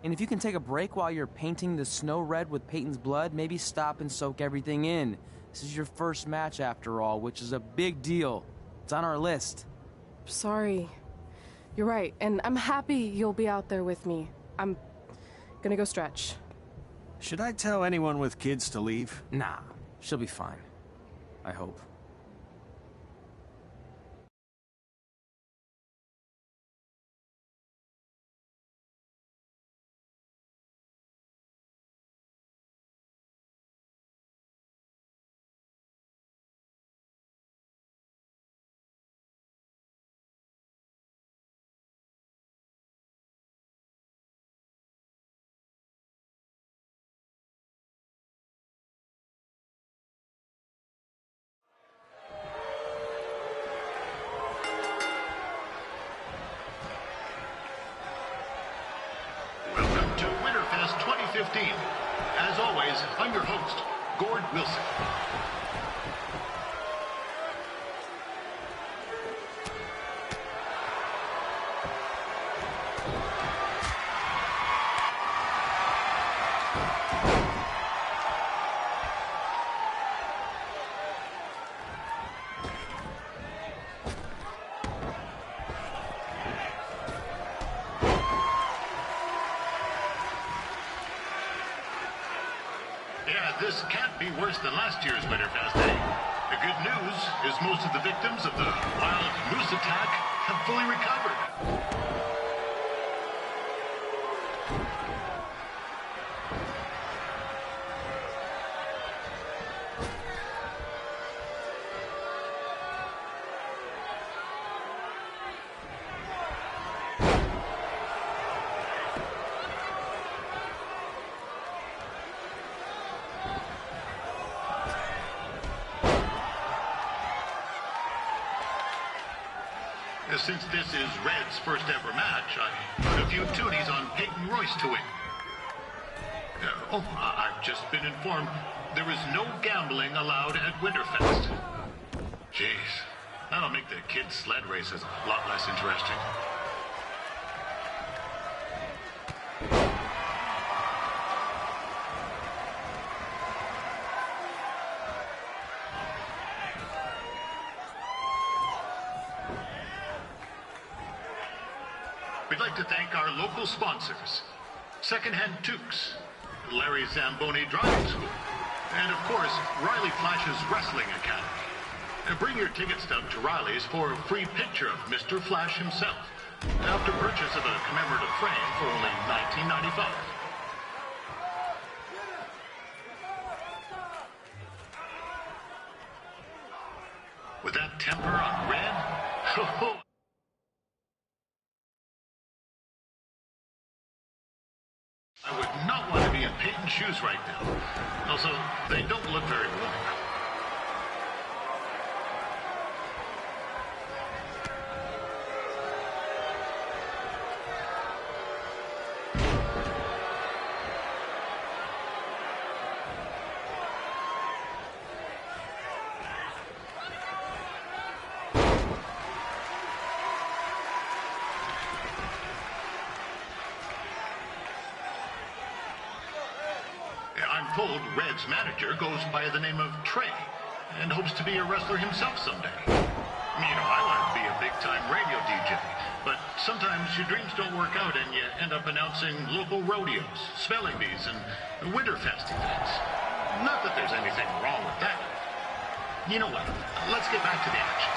And if you can take a break while you're painting the snow red with Peyton's blood, maybe stop and soak everything in. This is your first match after all, which is a big deal. It's on our list. Sorry. You're right, and I'm happy you'll be out there with me. I'm gonna go stretch. Should I tell anyone with kids to leave? Nah, she'll be fine. I hope. Welcome to Winterfest 2015. As always, I'm your host, Gord Wilson. Yeah, this can't be worse than last year's Winterfest, eh? The good news is most of the victims of the wild moose attack have fully recovered. Since this is Red's first ever match, I put a few toonies on Peyton Royce to win. I've just been informed there is no gambling allowed at Winterfest. Jeez, that'll make the kids' sled races a lot less interesting. We'd like to thank our local sponsors, Secondhand Toques, Larry Zamboni Driving School, and of course, Riley Flash's Wrestling Academy. Bring your ticket stub to Riley's for a free picture of Mr. Flash himself, after purchase of a commemorative frame for only $19.95. With that temper on Red, I would not want to be in Peyton's shoes right now. Also, they don't look very warm. I'm told Red's manager goes by the name of Trey and hopes to be a wrestler himself someday. You know, I wanted to be a big-time radio DJ, but sometimes your dreams don't work out and you end up announcing local rodeos, spelling bees, and Winterfest events. Not that there's anything wrong with that. You know what? Let's get back to the action.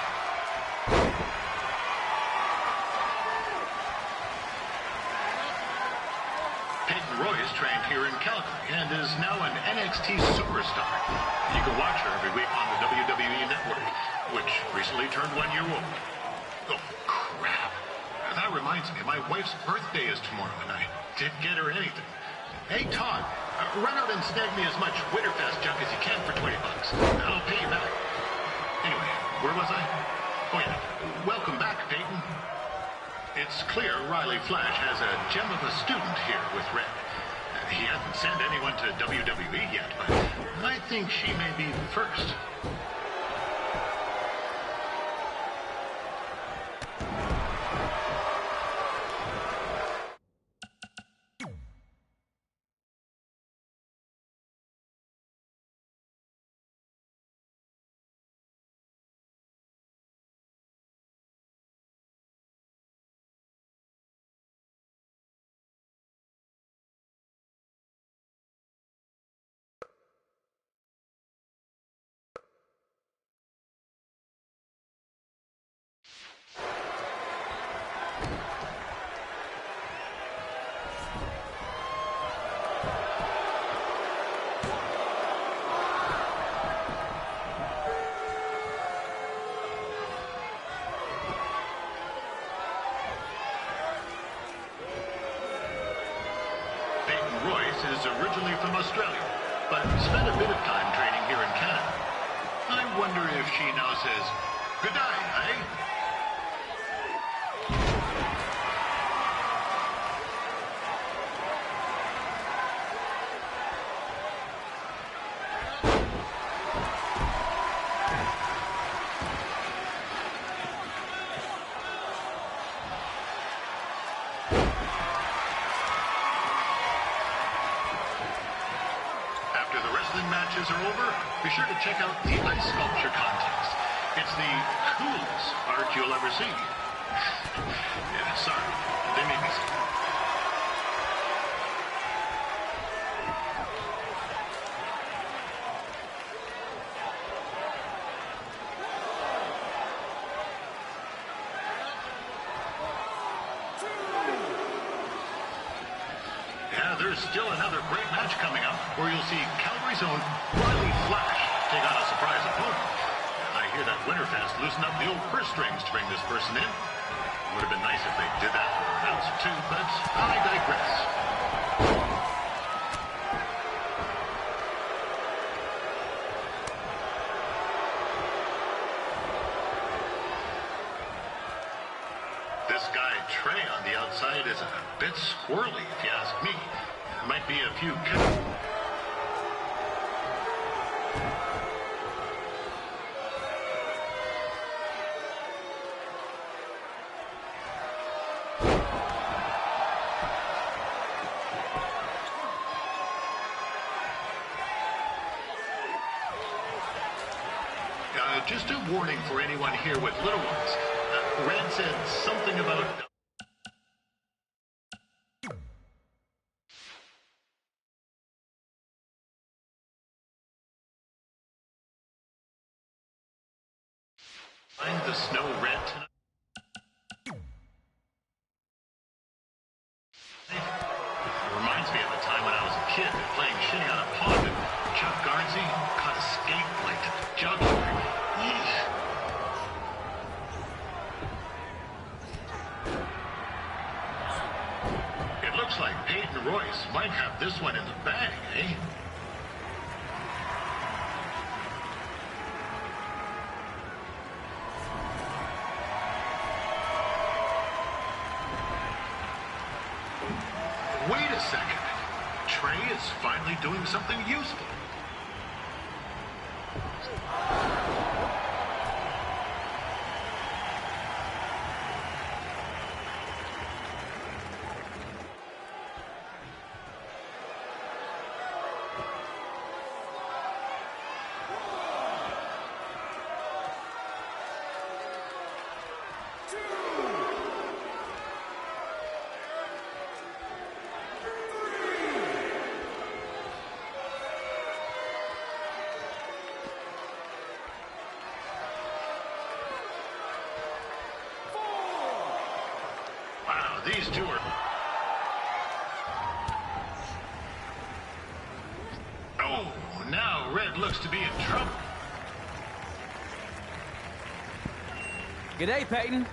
Peyton Royce trained here in Calgary and is now an NXT superstar. You can watch her every week on the WWE Network, which recently turned 1 year old. Oh, crap. That reminds me, my wife's birthday is tomorrow, and I didn't get her anything. Hey, Todd, run out and snag me as much Winterfest junk as you can for $20. I'll pay you back. Anyway, where was I? Oh, yeah. Welcome back, Peyton. It's clear Riley Flash has a gem of a student here with Red. He hasn't sent anyone to WWE yet, but I think she may be the first. is originally from Australia, but spent a bit of time training here in Canada. I wonder if she now says, "Good day, eh?" Matches are over, be sure to check out the ice sculpture contest. It's the coolest art you'll ever see. Yeah, sorry, they made me say. Yeah, there's still another great match coming up where you'll see Calgary's own Riley Flash take on a surprise opponent. I hear that Winterfest loosened up the old purse strings to bring this person in. Would have been nice if they did that for an announcer too, but I digress. This guy, Trey, on the outside is a bit squirrely, if you ask me. Might be a few... just a warning for anyone here with little ones. Red said something about... Find the snow red tonight. It reminds me of a time when I was a kid playing shinny on a pond and Chuck Garnsey caught a skate blade to the jugular. Yeesh. It looks like Peyton Royce might have this one in the bag, eh? Wait a second. Trey is finally doing something useful. These two are... Oh, now Red looks to be in trouble. G'day, Peyton.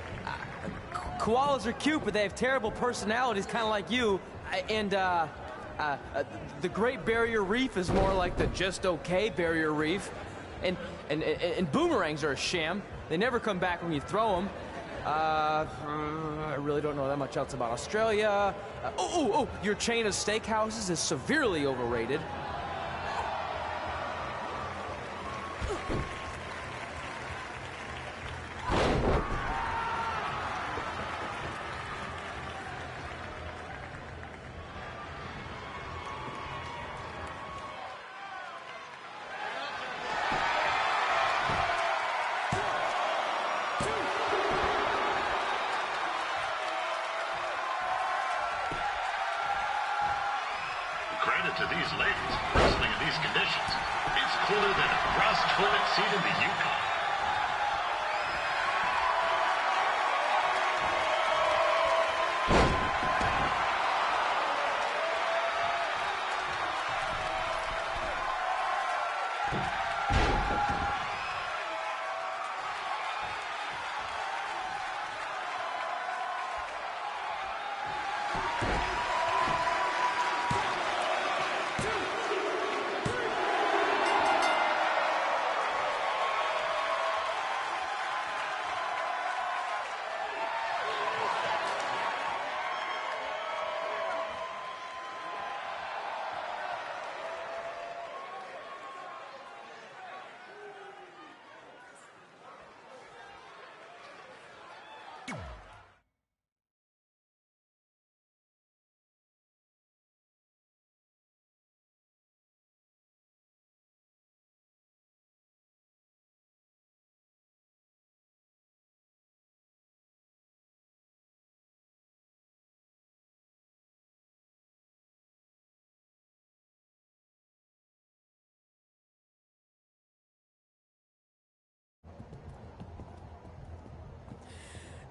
Koalas are cute, but they have terrible personalities, kind of like you. The Great Barrier Reef is more like the just okay Barrier Reef. And boomerangs are a sham. They never come back when you throw them. I really don't know that much else about Australia. Your chain of steakhouses is severely overrated. Credit to these ladies, wrestling in these conditions. It's cooler than a grass toilet seat in the Yukon.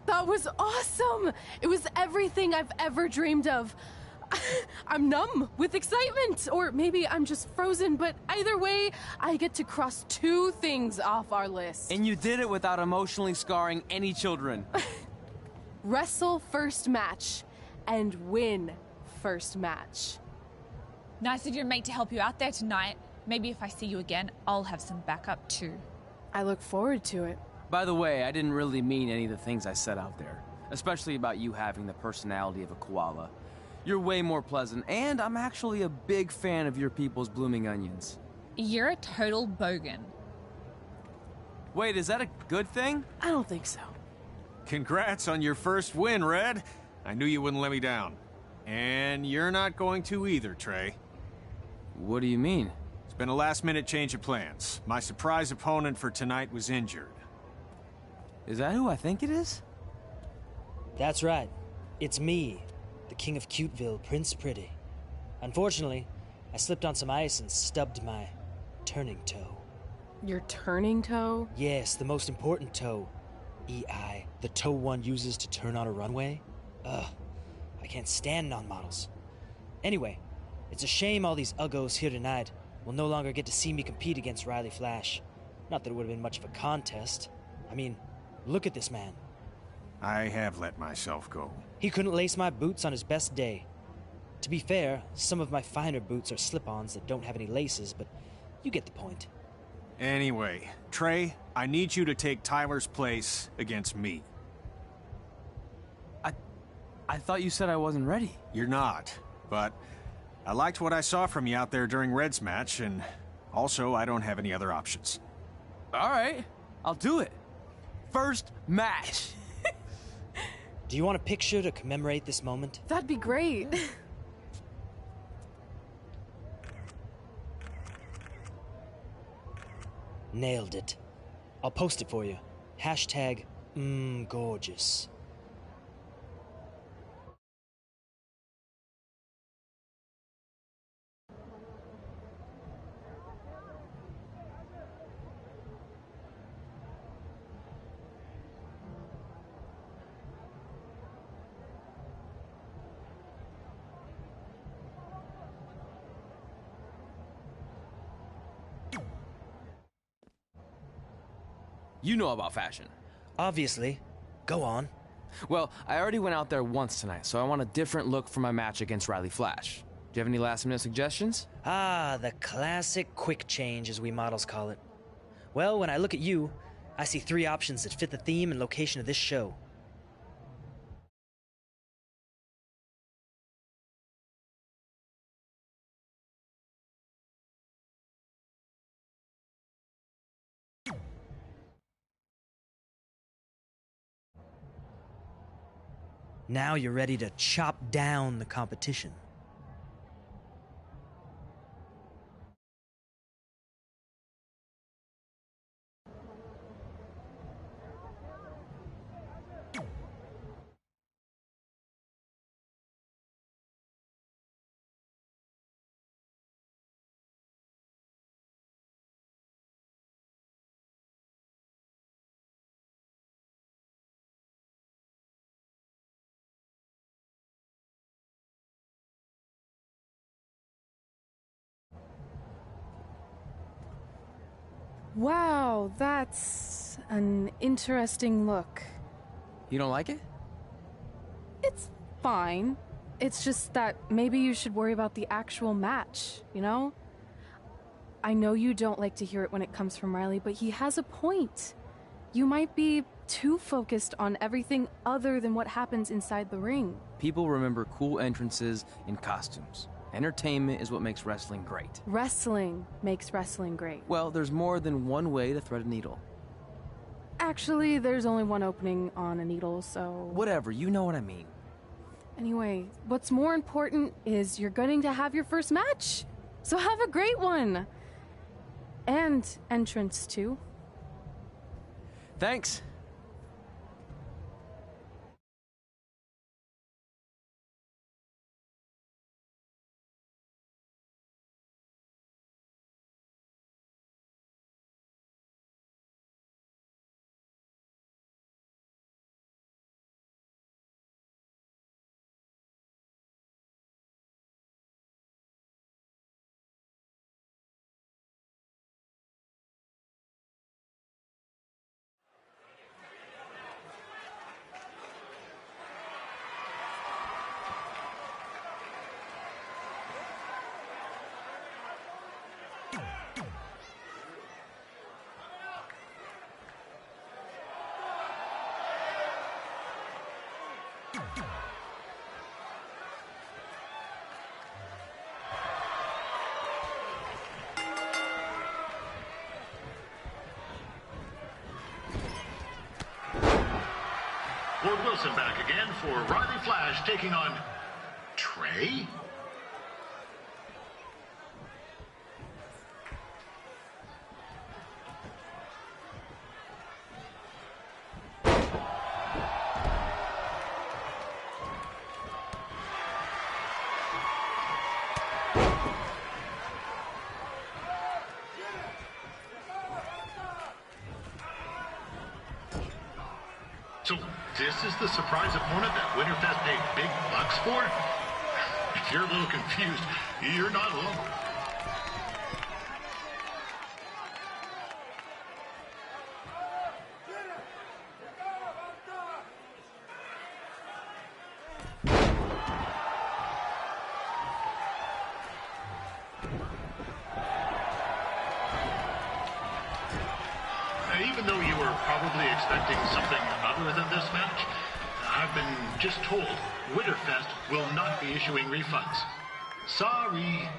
That was awesome! It was everything I've ever dreamed of. I'm numb with excitement, or maybe I'm just frozen, but either way, I get to cross 2 things off our list. And you did it without emotionally scarring any children. Wrestle first match and win first match. Nice of your mate to help you out there tonight. Maybe if I see you again, I'll have some backup too. I look forward to it. By the way, I didn't really mean any of the things I said out there, especially about you having the personality of a koala. You're way more pleasant, and I'm actually a big fan of your people's blooming onions. You're a total bogan. Wait, is that a good thing? I don't think so. Congrats on your first win, Red. I knew you wouldn't let me down. And you're not going to either, Trey. What do you mean? It's been a last-minute change of plans. My surprise opponent for tonight was injured. Is that who I think it is? That's right. It's me, the King of Cuteville, Prince Pretty. Unfortunately, I slipped on some ice and stubbed my turning toe. Your turning toe? Yes, the most important toe. EI, the toe one uses to turn on a runway. Ugh, I can't stand non-models. Anyway, it's a shame all these uggos here tonight will no longer get to see me compete against Riley Flash. Not that it would have been much of a contest. I mean, look at this man. I have let myself go. He couldn't lace my boots on his best day. To be fair, some of my finer boots are slip-ons that don't have any laces, but you get the point. Anyway, Trey, I need you to take Tyler's place against me. I thought you said I wasn't ready. You're not, but I liked what I saw from you out there during Red's match, and also I don't have any other options. All right, I'll do it. First match. Do you want a picture to commemorate this moment? That'd be great. Nailed it. I'll post it for you. Hashtag gorgeous. You know about fashion. Obviously. Go on. Well, I already went out there once tonight, so I want a different look for my match against Riley Flash. Do you have any last-minute suggestions? Ah, the classic quick change, as we models call it. Well, when I look at you, I see 3 options that fit the theme and location of this show. Now you're ready to chop down the competition. Wow, that's an interesting look. You don't like it? It's fine. It's just that maybe you should worry about the actual match, you know? I know you don't like to hear it when it comes from Riley, but he has a point. You might be too focused on everything other than what happens inside the ring. People remember cool entrances and costumes. Entertainment is what makes wrestling great. Wrestling makes wrestling great. Well, there's more than one way to thread a needle. Actually, there's only one opening on a needle, so... Whatever, you know what I mean. Anyway, what's more important is you're going to have your first match. So have a great one. And entrance, too. Thanks. Wilson back again for Riley Flash taking on Trey? So this is the surprise opponent that Winterfest paid big bucks for? If you're a little confused, you're not alone. Even though you were probably expecting something other than this match, I've been just told Winterfest will not be issuing refunds. Sorry.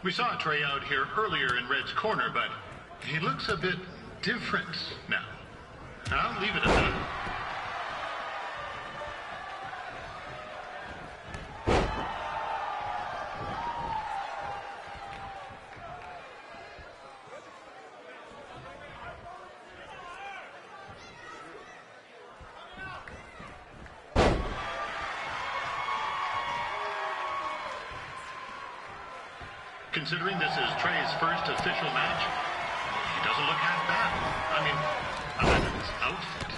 We saw Trey out here earlier in Red's corner, but he looks a bit different now. I'll leave it at that. Considering this is Trey's first official match, he doesn't look half bad. I mean, other than his outfit.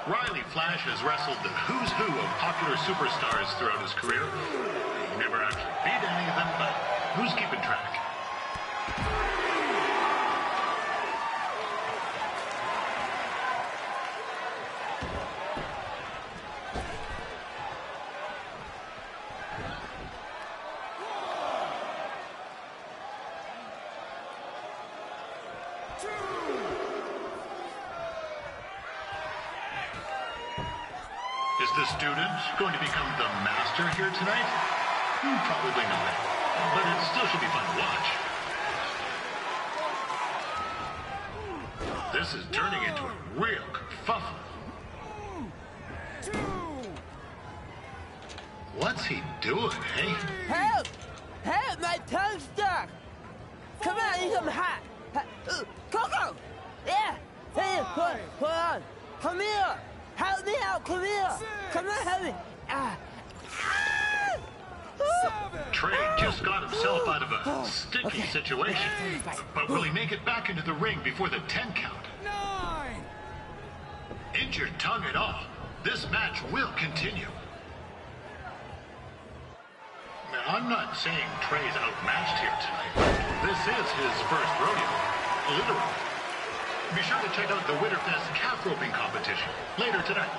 Riley Flash has wrestled the who's who of popular superstars throughout his career. He never actually beat any of them, but who's keeping track? Is the student going to become the master here tonight? Probably not. But it still should be fun to watch. This is turning into a real kerfuffle. What's he doing, eh? Help! Help! My tongue's stuck! Come on, eat some hot! Coco! Yeah! Hey, hold on! Come here! Help me out! Come here! Come on, help me! Trey just got himself out of a sticky situation. But will he make it back into the ring before the 10 count? 9! Injured tongue and all, this match will continue. Now, I'm not saying Trey's outmatched here tonight, but this is his first rodeo, literally. Be sure to check out the Winterfest calf roping competition later tonight.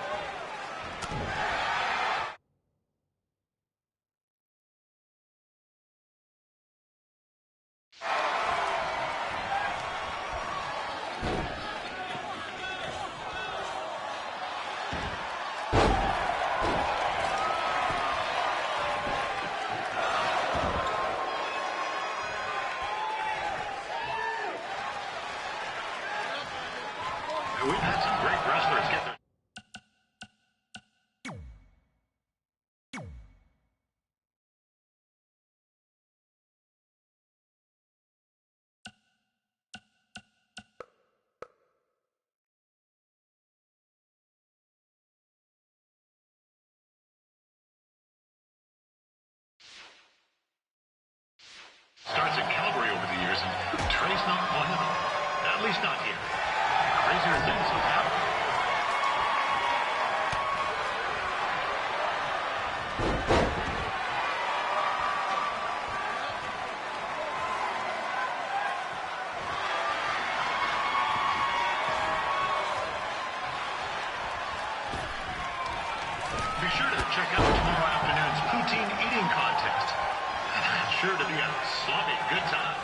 We've had some great wrestlers get their... starts in Calgary over the years, and Trey's not one of them. At least not here. Crazier things have happened. sure to check out tomorrow afternoon's poutine eating contest. It's sure to be a sloppy good time.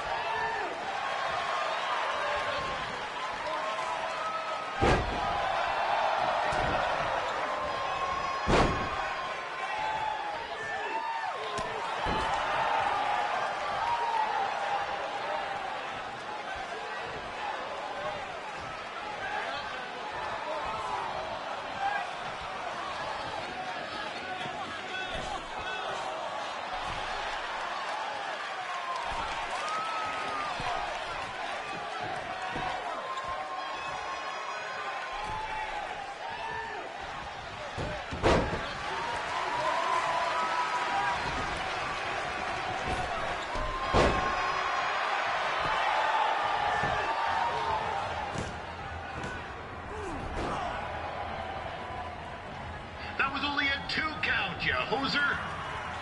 That was only a 2 count, you hoser.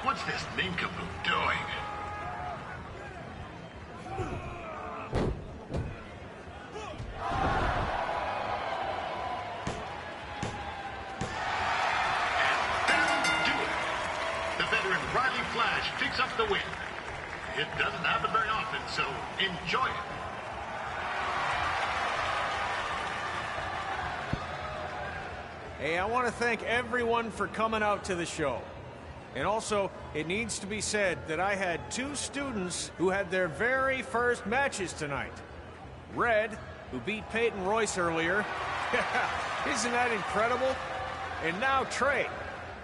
What's this nincompoop doing? And that'll do it. The veteran Riley Flash picks up the win. It doesn't happen very often, so enjoy it. Hey, I want to thank everyone for coming out to the show. And also, it needs to be said that I had 2 students who had their very first matches tonight. Red, who beat Peyton Royce earlier. Isn't that incredible? And now Trey,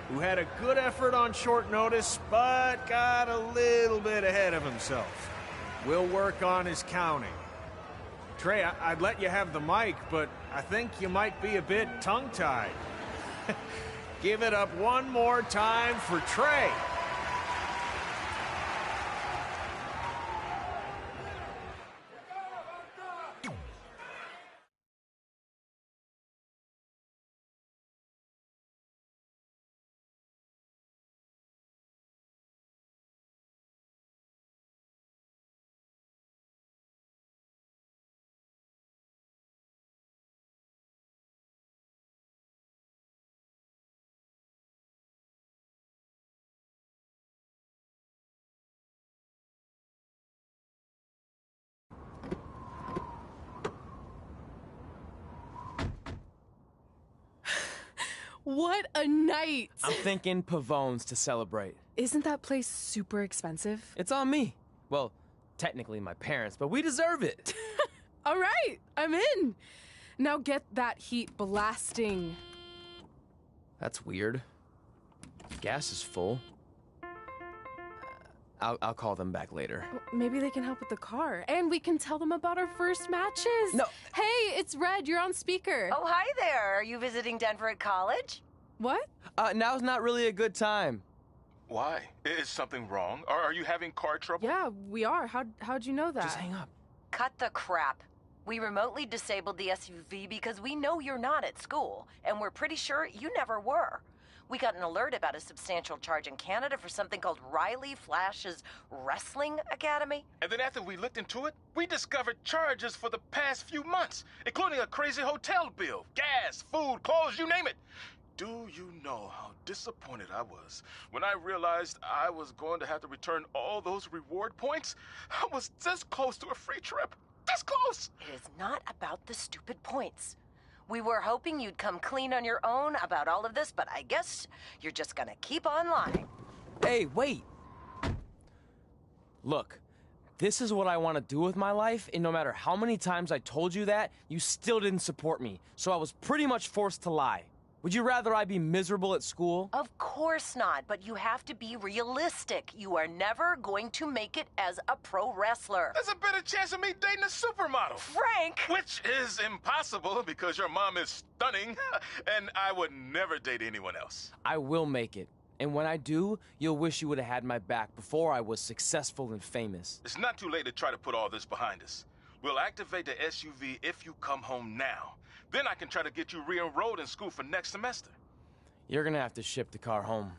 who had a good effort on short notice, but got a little bit ahead of himself. We'll work on his counting. Trey, I'd let you have the mic, but I think you might be a bit tongue-tied. Give it up one more time for Trey. What a night! I'm thinking Pavone's to celebrate. Isn't that place super expensive? It's on me. Well, technically my parents, but we deserve it. All right, I'm in. Now get that heat blasting. That's weird. Gas is full. I'll call them back later. Maybe they can help with the car. And we can tell them about our first matches. No. Hey, it's Red. You're on speaker. Oh, hi there. Are you visiting Denver at college? What? Now's not really a good time. Why? Is something wrong? Are you having car trouble? Yeah, we are. How'd you know that? Just hang up. Cut the crap. We remotely disabled the SUV because we know you're not at school, and we're pretty sure you never were. We got an alert about a substantial charge in Canada for something called Riley Flash's Wrestling Academy. And then after we looked into it, we discovered charges for the past few months, including a crazy hotel bill, gas, food, clothes, you name it. Do you know how disappointed I was when I realized I was going to have to return all those reward points? I was this close to a free trip. This close! It is not about the stupid points. We were hoping you'd come clean on your own about all of this, but I guess you're just gonna keep on lying. Hey, wait. Look, this is what I want to do with my life, and no matter how many times I told you that, you still didn't support me, so I was pretty much forced to lie. Would you rather I be miserable at school? Of course not, but you have to be realistic. You are never going to make it as a pro wrestler. There's a better chance of me dating a supermodel. Frank! Which is impossible because your mom is stunning, and I would never date anyone else. I will make it. And when I do, you'll wish you would have had my back before I was successful and famous. It's not too late to try to put all this behind us. We'll activate the SUV if you come home now. Then I can try to get you re-enrolled in school for next semester. You're gonna have to ship the car home,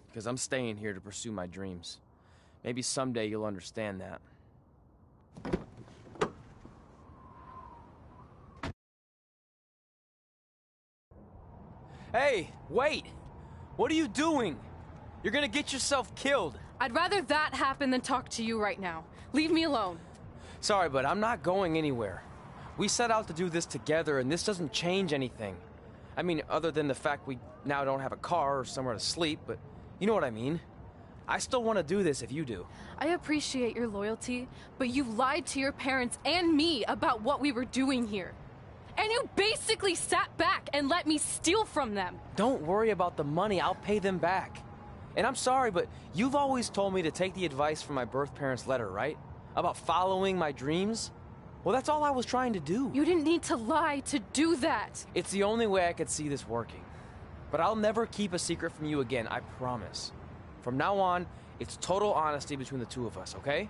because I'm staying here to pursue my dreams. Maybe someday you'll understand that. Hey, wait! What are you doing? You're gonna get yourself killed. I'd rather that happen than talk to you right now. Leave me alone. Sorry, but I'm not going anywhere. We set out to do this together, and this doesn't change anything. I mean, other than the fact we now don't have a car or somewhere to sleep, but you know what I mean. I still want to do this if you do. I appreciate your loyalty, but you lied to your parents and me about what we were doing here. And you basically sat back and let me steal from them. Don't worry about the money, I'll pay them back. And I'm sorry, but you've always told me to take the advice from my birth parents' letter, right? About following my dreams? Well, that's all I was trying to do. You didn't need to lie to do that. It's the only way I could see this working. But I'll never keep a secret from you again, I promise. From now on, it's total honesty between the two of us, okay?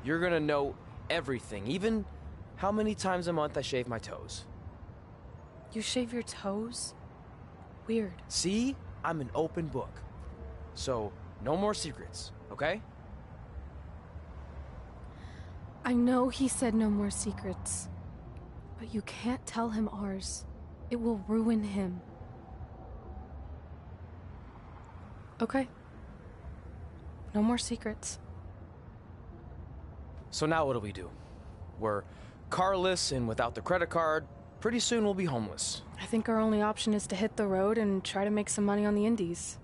You're gonna know everything, even how many times a month I shave my toes. You shave your toes? Weird. See? I'm an open book. So, no more secrets, okay? I know he said no more secrets, but you can't tell him ours. It will ruin him. Okay. No more secrets. So now what do we do? We're carless and without the credit card. Pretty soon we'll be homeless. I think our only option is to hit the road and try to make some money on the indies.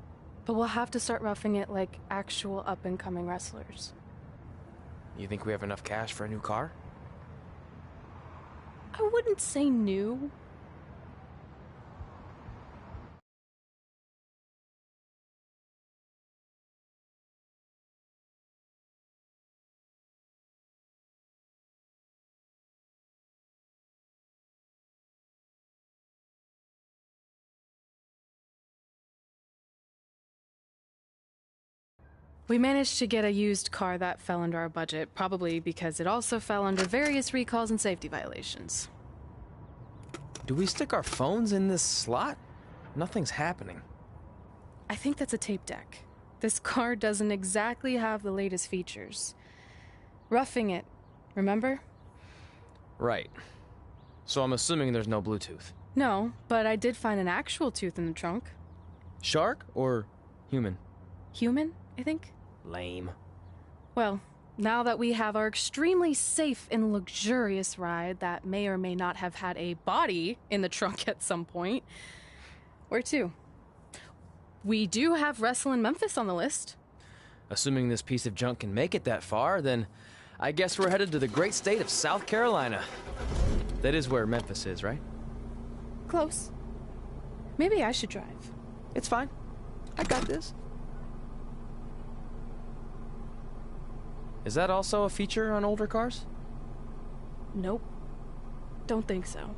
But we'll have to start roughing it like actual up-and-coming wrestlers. You think we have enough cash for a new car? I wouldn't say new. We managed to get a used car that fell under our budget, probably because it also fell under various recalls and safety violations. Do we stick our phones in this slot? Nothing's happening. I think that's a tape deck. This car doesn't exactly have the latest features. Roughing it, remember? Right. So I'm assuming there's no Bluetooth. No, but I did find an actual tooth in the trunk. Shark or human? Human, I think. Lame. Well, now that we have our extremely safe and luxurious ride that may or may not have had a body in the trunk at some point, where to? We do have Wrestle in Memphis on the list. Assuming this piece of junk can make it that far, then I guess we're headed to the great state of South Carolina. That is where Memphis is, right? Close. Maybe I should drive. It's fine. I got this. Is that also a feature on older cars? Nope. Don't think so.